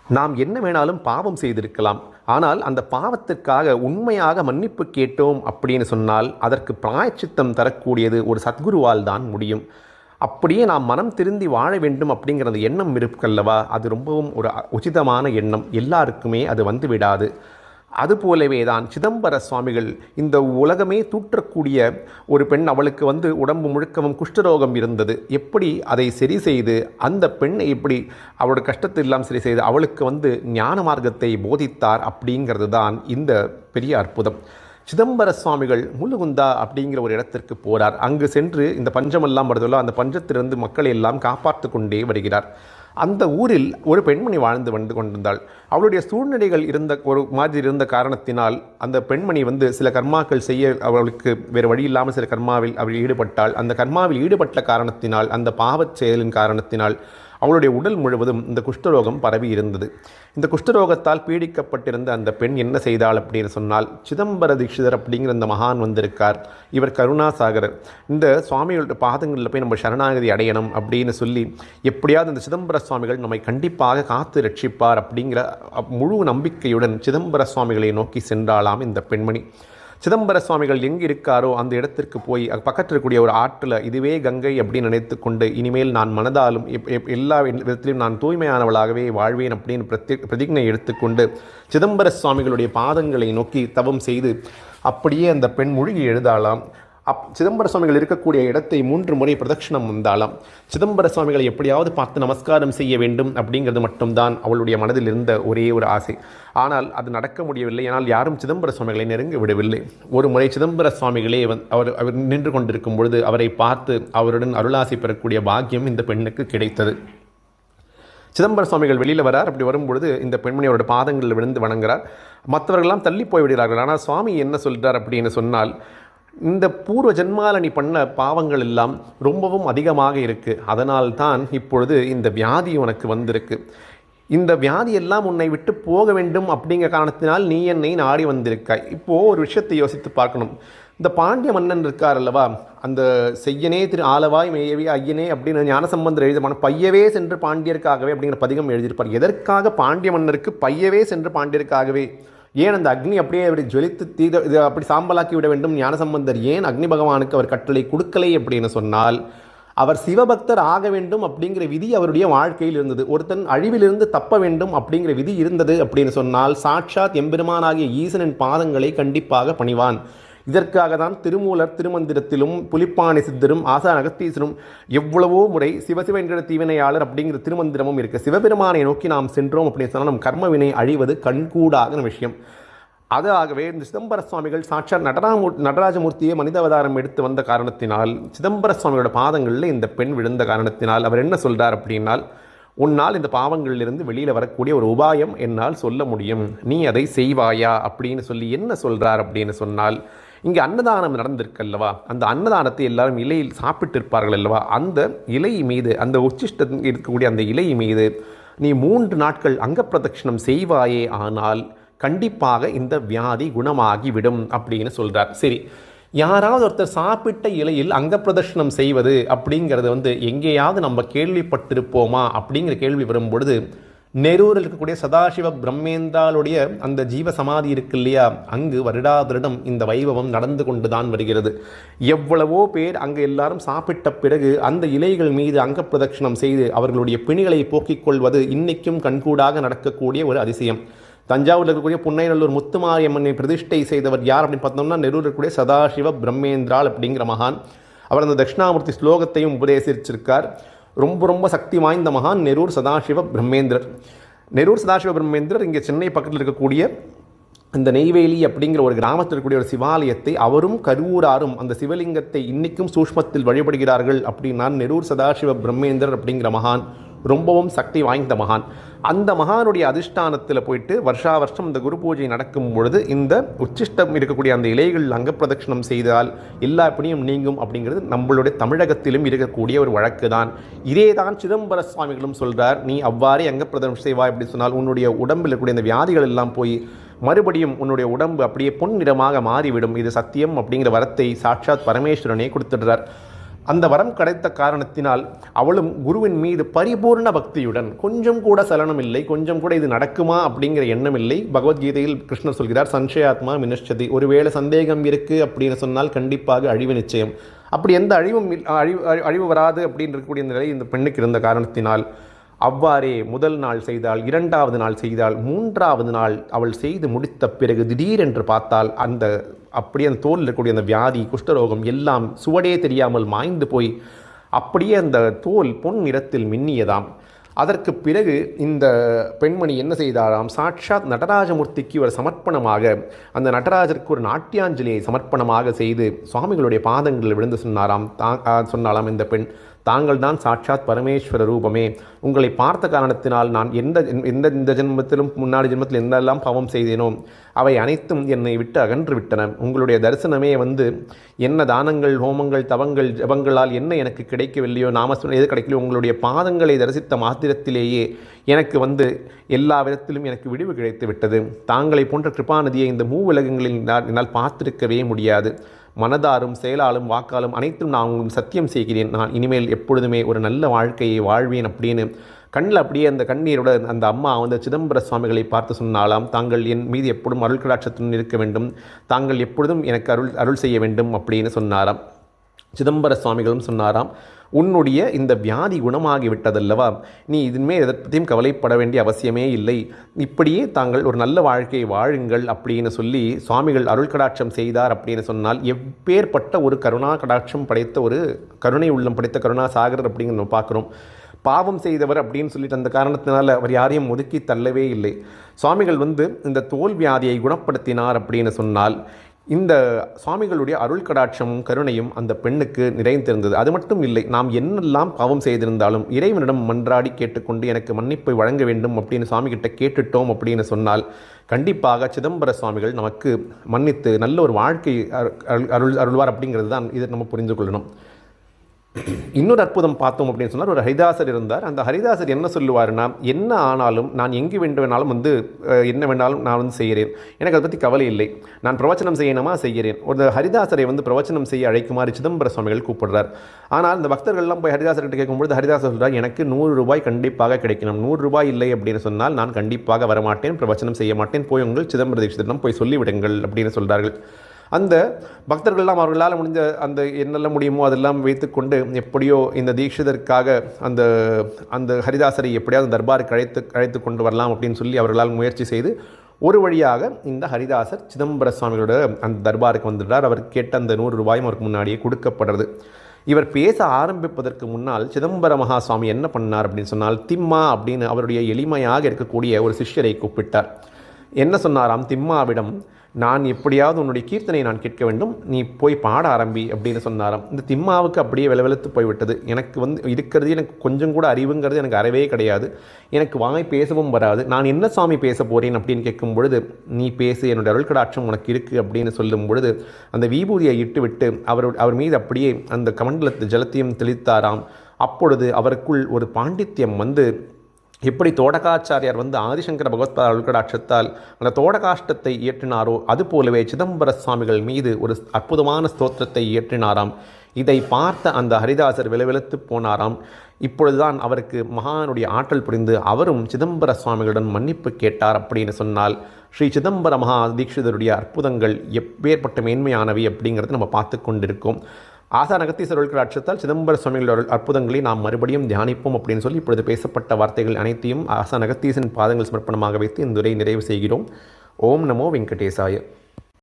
நாம் என்ன வேணாலும் பாவம் செய்திருக்கலாம். ஆனால் அந்த பாவத்திற்காக உண்மையாக மன்னிப்பு கேட்டோம் அப்படின்னு சொன்னால் அதற்கு பிராயச்சித்தம் தரக்கூடியது ஒரு சத்குருவால் தான் முடியும். அப்படியே நாம் மனம் திருந்தி வாழ வேண்டும் அப்படிங்கிற அந்த எண்ணம் இருக்கல்லவா, அது ரொம்பவும் ஒரு உச்சிதமான எண்ணம். எல்லாருக்குமே அது வந்து விடாது. அதுபோலவே தான் சிதம்பர சுவாமிகள், இந்த உலகமே தூற்றக்கூடிய ஒரு பெண், அவளுக்கு உடம்பு முழுக்கவும் குஷ்டரோகம் இருந்தது. எப்படி அதை சரி செய்து அந்த பெண்ணை எப்படி அவளோட கஷ்டத்தை எல்லாம் சரி செய்து அவளுக்கு ஞான மார்க்கத்தை போதித்தார் அப்படிங்கிறது தான் இந்த பெரிய அற்புதம். சிதம்பர சுவாமிகள் முழுகுந்தா அப்படிங்கிற ஒரு இடத்திற்கு போகிறார். அங்கு சென்று இந்த பஞ்சமெல்லாம் வருதோ அந்த பஞ்சத்திலிருந்து மக்களை எல்லாம் காப்பாற்று கொண்டே வருகிறார். அந்த ஊரில் ஒரு பெண்மணி வந்து கொண்டிருந்தாள். அவளுடைய சூழ்நிலைகள் ஒரு மாதிரி இருந்த காரணத்தினால் அந்த பெண்மணி சில கர்மாக்கள் செய்ய அவளுக்கு வேறு வழி இல்லாமல் சில கர்மாவில் அவள் ஈடுபட்டாள். அந்த கர்மாவில் ஈடுபட்ட காரணத்தினால், அந்த பாவச் செயலின் காரணத்தினால் அவளுடைய உடல் முழுவதும் இந்த குஷ்டரோகம் பரவி இருந்தது. இந்த குஷ்டரோகத்தால் பீடிக்கப்பட்டிருந்த அந்த பெண் என்ன செய்தாள் அப்படின்னு சொன்னால், சிதம்பர தீட்சிதர் அப்படிங்கிற இந்த மகான் வந்திருக்கார், இவர் கருணாசாகரர், இந்த சுவாமிகளோட பாதங்களில் போய் நம்ம சரணாகதி அடையணும் அப்படின்னு சொல்லி எப்படியாவது இந்த சிதம்பர சுவாமிகள் நம்மை கண்டிப்பாக காத்து ரட்சிப்பார் அப்படிங்கிற முழு நம்பிக்கையுடன் சிதம்பர சுவாமிகளை நோக்கி சென்றாலாம் இந்த பெண்மணி. சிதம்பர சுவாமிகள் எங்கே இருக்காரோ அந்த இடத்திற்கு போய் பக்கத்தில் இருக்கக்கூடிய ஒரு ஆற்றில் இதுவே கங்கை அப்படின்னு நினைத்து கொண்டு இனிமேல் நான் மனதாலும் எல்லா விதத்திலும் நான் தூய்மையானவளாகவே வாழ்வேன் அப்படின்னு பிரதிஜை எடுத்துக்கொண்டு சிதம்பர சுவாமிகளுடைய பாதங்களை நோக்கி தவம் செய்து அப்படியே அந்த பெண் மூழ்கி எழுதாலாம். சிதம்பர சுவாமிகள் இருக்கக்கூடிய இடத்தை 3 முறை பிரதட்சணம் வந்தாலாம். சிதம்பர சுவாமிகளை எப்படியாவது பார்த்து நமஸ்காரம் செய்ய வேண்டும் அப்படிங்கிறது மட்டும்தான் அவளுடைய மனதில் இருந்த ஒரே ஒரு ஆசை. ஆனால் அது நடக்க முடியவில்லை. ஆனால் யாரும் சிதம்பர சுவாமிகளை நெருங்க விடவில்லை. ஒரு முறை சிதம்பர சுவாமிகளே அவர் நின்று கொண்டிருக்கும் பொழுது அவரை பார்த்து அவருடன் அருளாசி பெறக்கூடிய பாக்கியம் இந்த பெண்ணுக்கு கிடைத்தது. சிதம்பர சுவாமிகள் வெளியில் வரார். அப்படி வரும்பொழுது இந்த பெண்மணி அவரோட பாதங்களில் விழுந்து வணங்குறார். மற்றவர்களெல்லாம் தள்ளி போய்விடுகிறார்கள். ஆனால் சுவாமி என்ன சொல்கிறார் அப்படின்னு சொன்னால், இந்த பூர்வ ஜென்மால நீ பண்ண பாவங்கள் எல்லாம் ரொம்பவும் அதிகமாக இருக்குது. அதனால் தான் இப்பொழுது இந்த வியாதி உனக்கு வந்திருக்கு. இந்த வியாதியெல்லாம் உன்னை விட்டு போக வேண்டும் அப்படிங்கிற காரணத்தினால் நீ என்னை நாடி வந்திருக்காய். இப்போது ஒரு விஷயத்தை யோசித்து பார்க்கணும். இந்த பாண்டிய மன்னன் இருக்கார் அல்லவா, அந்த செய்யனே திரு ஆலவாய் மேயவே ஐயனே அப்படின்னு ஞானசம்பந்தர் எழுதமான பையவே சென்று பாண்டியருக்காகவே அப்படிங்கிற பதிகம் எழுதியிருப்பார். எதற்காக பாண்டிய மன்னருக்கு பையவே சென்று பாண்டியருக்காகவே? ஏன் அந்த அக்னி அப்படியே அப்படி ஜொலித்து இது அப்படி சாம்பலாக்கி விட வேண்டும் ஞானசம்பந்தர் ஏன் அக்னி பகவானுக்கு அவர் கட்டளை கொடுக்கலை அப்படின்னு சொன்னால், அவர் சிவபக்தர் ஆக வேண்டும் அப்படிங்கிற விதி அவருடைய வாழ்க்கையில் இருந்தது. ஒருத்தன் அழிவிலிருந்து தப்ப வேண்டும் அப்படிங்கிற விதி இருந்தது அப்படின்னு சொன்னால் சாட்சாத் எம்பெருமானாகிய ஈசனின் பாதங்களை கண்டிப்பாக பணிவான். இதற்காக தான் திருமூலர் திருமந்திரத்திலும் புலிப்பாணி சித்தரும் ஆசான் அகத்தீசரும் எவ்வளவோ முறை சிவசிவ என்கிற தீவினையாளர் அப்படிங்கிற திருமந்திரமும் இருக்குது. சிவபெருமானை நோக்கி நாம் சென்றோம் அப்படின்னு சொன்னால் நம் கர்மவினை அழிவது கண்கூடாக விஷயம். ஆகவே இந்த சிதம்பர சுவாமிகள் சாட்சாத் நடராஜமூர்த்தியை மனித அவதாரம் எடுத்து வந்த காரணத்தினால், சிதம்பர சுவாமியோட பாதங்களில் இந்த பெண் விழுந்த காரணத்தினால் அவர் என்ன சொல்கிறார் அப்படின்னால், உன்னால் இந்த பாவங்களிலிருந்து வெளியில் வரக்கூடிய ஒரு உபாயம் என்னால் சொல்ல முடியும், நீ அதை செய்வாயா அப்படின்னு சொல்லி என்ன சொல்கிறார் அப்படின்னு சொன்னால், இங்கே அன்னதானம் நடந்திருக்கல்லவா, அந்த அன்னதானத்தை எல்லாரும் இலையில் சாப்பிட்டு இருப்பார்கள் அல்லவா, அந்த இலை மீது, அந்த உச்சிஷ்டம் இருக்கக்கூடிய அந்த இலை மீது நீ 3 நாட்கள் அங்க பிரதட்சணம் செய்வாயே, ஆனால் கண்டிப்பாக இந்த வியாதி குணமாகிவிடும் அப்படின்னு சொல்கிறார். சரி, யாராவது ஒருத்தர் சாப்பிட்ட இலையில் அங்க பிரதர்ஷனம் செய்வது அப்படிங்கிறது எங்கேயாவது நம்ம கேள்விப்பட்டிருப்போமா அப்படிங்கிற கேள்வி வரும்பொழுது, நெரூரில் இருக்கக்கூடிய சதாசிவ பிரம்மேந்தாளுடைய அந்த ஜீவ சமாதி இருக்கு இல்லையா, அங்கு வருடாதிருடம் இந்த வைபவம் நடந்து கொண்டு தான் வருகிறது. எவ்வளவோ பேர் அங்கு எல்லாரும் சாப்பிட்ட பிறகு அந்த இலைகள் மீது அங்க பிரதட்சணம் செய்து அவர்களுடைய பிணிகளை போக்கிக் கொள்வது இன்னைக்கும் கண்கூடாக நடக்கக்கூடிய ஒரு அதிசயம். தஞ்சாவூரில் இருக்கக்கூடிய புன்னைநல்லூர் முத்துமாரியம்மனை பிரதிஷ்டை செய்தவர் யார் அப்படின்னு பார்த்தோம்னா, நெரூரில் இருக்கக்கூடிய சதாசிவ பிரம்மேந்திராள் அப்படிங்கிற மகான். அவர் அந்த தட்சிணாமூர்த்தி ஸ்லோகத்தையும் உபதேசிச்சிருக்கார். ரொம்ப சக்தி வாய்ந்த மகான் நெரூர் சதாசிவ பிரம்மேந்திரர். நெரூர் சதாசிவ பிரம்மேந்திரர் இங்கே சென்னை பக்கத்தில் இருக்கக்கூடிய அந்த நெய்வேலி அப்படிங்கிற ஒரு கிராமத்தில் இருக்கக்கூடிய ஒரு சிவாலயத்தை அவரும் கருவூராரும் அந்த சிவலிங்கத்தை இன்னைக்கும் சூஷ்மத்தில் வழிபடுகிறார்கள். அப்படின்னா நெரூர் சதாசிவ பிரம்மேந்திரர் அப்படிங்கிற மகான் ரொம்பவும் சக்தி வாய்ந்த மகான். அந்த மகானுடைய அதிஷ்டானத்தில் போயிட்டு வருஷா வருஷம் இந்த குரு பூஜை நடக்கும் பொழுது இந்த உச்சிஷ்டம் இருக்கக்கூடிய அந்த இலைகள் அங்க பிரதட்சணம் செய்தால் எல்லா பிணியும் நீங்கும் அப்படிங்கிறது நம்மளுடைய தமிழகத்திலும் இருக்கக்கூடிய ஒரு வழக்கு தான். இதே தான் சிதம்பர சுவாமிகளும் சொல்கிறார். நீ அவ்வாறே அங்க பிரதட்சணம் செய்வாய் அப்படின்னு சொன்னால் உன்னுடைய உடம்பில் இருக்கக்கூடிய இந்த வியாதிகள் எல்லாம் போய் மறுபடியும் உன்னுடைய உடம்பு அப்படியே பொன் நிறமாக மாறிவிடும். இது சத்தியம் அப்படிங்கிற வரத்தை சாட்சாத் பரமேஸ்வரனே கொடுத்துடுறார். அந்த வரம் கிடைத்த காரணத்தினால் அவளும் குருவின் மீது பரிபூர்ண பக்தியுடன், கொஞ்சம் கூட சலனம் இல்லை, கொஞ்சம் கூட இது நடக்குமா அப்படிங்கிற எண்ணம் இல்லை. பகவத்கீதையில் கிருஷ்ணர் சொல்கிறார், சஞ்சயாத்மா வினஷ்சதி, ஒருவேளை சந்தேகம் இருக்குது அப்படின்னு சொன்னால் கண்டிப்பாக அழிவு நிச்சயம். அப்படி எந்த அழிவும் அழிவு வராது அப்படின்னு இருக்கக்கூடிய நிலை இந்த பெண்ணுக்கு இருந்த காரணத்தினால் அவ்வாறே முதல் நாள் செய்தால், 2வது நாள் செய்தால், 3வது நாள் அவள் செய்து முடித்த பிறகு திடீரென்று பார்த்தால் அப்படியே அந்த தோலில் இருக்கக்கூடிய அந்த வியாதி, குஷ்டரோகம் எல்லாம் சுவடே தெரியாமல் மாய்ந்து போய் அப்படியே அந்த தோல் பொன் நிறத்தில் மின்னியதாம். அதற்கு பிறகு இந்த பெண்மணி என்ன செய்தாராம், சாட்சாத் நடராஜமூர்த்திக்கு ஒரு சமர்ப்பணமாக, அந்த நடராஜருக்கு ஒரு நாட்டியாஞ்சலியை சமர்ப்பணமாக செய்து சுவாமிகளுடைய பாதங்களில் விழுந்து சொன்னாலாம் இந்த பெண், தாங்கள் தான் சாட்சாத் பரமேஸ்வர ரூபமே, உங்களை பார்த்த காரணத்தினால் நான் இந்த ஜென்மத்திலும் முன்னாடி ஜென்மத்தில் எந்தெல்லாம் பாவம் செய்தேனோ அவை அனைத்தும் என்னை விட்டு அகன்று விட்டன. உங்களுடைய தரிசனமே என்ன தானங்கள், ஹோமங்கள், தவங்கள், ஜபங்களால் என்ன எனக்கு கிடைக்கவில்லையோ, நாமஸ்மரணம் எது கிடைக்கலையோ, உங்களுடைய பாதங்களை தரிசித்த மாத்திரத்திலேயே எனக்கு எல்லா விதத்திலும் எனக்கு விடிவு கிடைத்து விட்டது. தாங்களை போன்ற கிருபாநதியை இந்த மூவுலகங்களில் என்னால் பார்த்திருக்கவே முடியாது. மனதாரும் செயலாலும் வாக்காலும் அனைத்தும் நான் உங்களுக்கு சத்தியம் செய்கிறேன், நான் இனிமேல் எப்பொழுதுமே ஒரு நல்ல வாழ்க்கையை வாழ்வேன் அப்படின்னு கண்ணில் அப்படியே அந்த கண்ணீரோட அந்த அம்மா சிதம்பர சுவாமிகளை பார்த்து சொன்னாலாம், தாங்கள் என் மீது எப்பொழுதும் அருள் கடாட்சத்துடன் இருக்க வேண்டும், தாங்கள் எப்பொழுதும் எனக்கு அருள் செய்ய வேண்டும் அப்படின்னு சொன்னாராம். சிதம்பர சுவாமிகளும் சொன்னாராம், உன்னுடைய இந்த வியாதி குணமாகிவிட்டதல்லவா, நீ இனிமேல் எதை பற்றியும் கவலைப்பட வேண்டிய அவசியமே இல்லை, இப்படியே தாங்கள் ஒரு நல்ல வாழ்க்கையை வாழுங்கள் அப்படின்னு சொல்லி சுவாமிகள் அருள் கடாட்சம் செய்தார் அப்படின்னு சொன்னால், எப்பேற்பட்ட ஒரு கருணா கடாட்சம் படைத்த ஒரு கருணை உள்ளம் படைத்த கருணா சாகர் அப்படிங்கிற நம்ம பார்க்குறோம். பாவம் செய்தவர் அப்படின்னு சொல்லிட்டு அந்த காரணத்தினால் அவர் யாரையும் ஒதுக்கி தள்ளவே இல்லை. சுவாமிகள் இந்த தோல் வியாதியை குணப்படுத்தினார் அப்படின்னு சொன்னால், இந்த சுவாமிகளுடைய அருள் கடாட்சமும் கருணையும் அந்த பெண்ணுக்கு நிறைந்திருந்தது. அது மட்டும் இல்லை, நாம் என்னெல்லாம் பாவம் செய்திருந்தாலும் இறைவனிடம் மன்றாடி கேட்டுக்கொண்டு எனக்கு மன்னிப்பை வழங்க வேண்டும் அப்படின்னு சுவாமிகிட்ட கேட்டுட்டோம் அப்படின்னு சொன்னால் கண்டிப்பாக சிதம்பர சுவாமிகள் நமக்கு மன்னித்து நல்ல ஒரு வாழ்க்கை அருள்வார் அப்படிங்கிறது தான் இதை நம்ம புரிந்து கொள்ளணும். இன்னொரு அற்புதம் பார்த்தோம் அப்படின்னு சொன்னால், ஒரு ஹரிதாசர் இருந்தார். அந்த ஹரிதாசர் என்ன சொல்லுவார்னா, என்ன ஆனாலும் நான் எங்கு வேண்டுமானாலும் என்ன வேண்டாலும் நான் செய்கிறேன், எனக்கு அதை பற்றி கவலை இல்லை, நான் பிரவச்சனம் செய்யணுமா செய்கிறேன். ஒரு ஹரிதாசரை பிரவச்சனம் செய்ய அழைக்குமாறு சிதம்பர சுவாமிகள் கூப்பிடுறார். ஆனால் இந்த பக்தர்கள்லாம் போய் ஹரிதாசர்கிட்ட கேட்கும்பொழுது ஹரிதாசர் சொல்கிறார், எனக்கு 100 ரூபாய் கண்டிப்பாக கிடைக்கணும், 100 ரூபாய் இல்லை அப்படின்னு சொன்னால் நான் கண்டிப்பாக வரமாட்டேன், பிரவச்சனம் செய்ய மாட்டேன், போய் உங்கள் சிதம்பர தீட்சிதரிடம் போய் சொல்லிவிடுங்கள் அப்படின்னு சொல்கிறார்கள். அந்த பக்தர்கள்லாம் அவர்களால் முடிஞ்ச அந்த என்னெல்லாம் முடியுமோ அதெல்லாம் வைத்துக்கொண்டு எப்படியோ இந்த தீட்சிதருக்காக அந்த ஹரிதாசரை எப்படியாவது தர்பாருக்கு அழைத்து கொண்டு வரலாம் அப்படின்னு சொல்லி அவர்களால் முயற்சி செய்து ஒரு வழியாக இந்த ஹரிதாசர் சிதம்பர சுவாமிகளோட அந்த தர்பாருக்கு வந்துடுறார். அவர் கேட்ட அந்த 100 ரூபாயும் அவருக்கு முன்னாடியே கொடுக்கப்படுறது. இவர் பேச ஆரம்பிப்பதற்கு முன்னால் சிதம்பர மகாசுவாமி என்ன பண்ணார் அப்படின்னு சொன்னால், திம்மா அப்படின்னு அவருடைய எளிமையாக இருக்கக்கூடிய ஒரு சிஷ்யரை கூப்பிட்டார். என்ன சொன்னாராம் திம்மாவிடம், நான் எப்படியாவது உன்னுடைய கீர்த்தனை நான் கேட்க வேண்டும், நீ போய் பாட ஆரம்பி அப்படின்னு சொன்னாராம். இந்த திம்மாவுக்கு அப்படியே வெளவெளுத்து போய்விட்டது. எனக்கு இருக்கிறது எனக்கு கொஞ்சம் கூட அறிவுங்கிறது எனக்கு அறவே கிடையாது, எனக்கு வாய் பேசவும் வராது, நான் என்ன சாமி பேச போகிறேன் அப்படின்னு கேட்கும் பொழுது, நீ பேசு, என்னுடைய அருள் கடாட்சம் உனக்கு இருக்குது அப்படின்னு சொல்லும் பொழுது அந்த விபூதியை இட்டுவிட்டு அவர் மீது அப்படியே அந்த கமண்டலத்து ஜலத்தையும் தெளித்தாராம். அப்பொழுது அவருக்குள் ஒரு பாண்டித்யம் எப்படி தோடகாச்சாரியார் ஆதிசங்கர பகவத்பாத அருள்கடாட்சத்தால் அந்த தோடகாஷ்டத்தை இயற்றினாரோ அதுபோலவே சிதம்பர சுவாமிகள் மீது ஒரு அற்புதமான ஸ்தோத்திரத்தை இயற்றினாராம். இதை பார்த்த அந்த ஹரிதாசர் விலவிலத்து போனாராம். இப்பொழுதுதான் அவருக்கு மகானுடைய ஆற்றல் புரிந்து அவரும் சிதம்பர சுவாமிகளுடன் மன்னிப்பு கேட்டார் அப்படின்னு சொன்னால், ஸ்ரீ சிதம்பர மகா தீட்சிதருடைய அற்புதங்கள் எப்பேற்பட்ட மேன்மையானவை அப்படிங்கிறத நம்ம பார்த்து கொண்டிருக்கோம். ஆசான் அகத்தீஸ்வரர் அருள்கடாட்சத்தால் சிதம்பர சுவாமிகளோட அற்புதங்களை நாம் மறுபடியும் தியானிப்போம் அப்படின்னு சொல்லி இப்பொழுது பேசப்பட்ட வார்த்தைகள் அனைத்தையும் ஆசான் அகத்தீசன் பாதங்கள் சமர்ப்பணமாக வைத்து இந்த உரையை நிறைவு செய்கிறோம். ஓம் நமோ வெங்கடேசாய.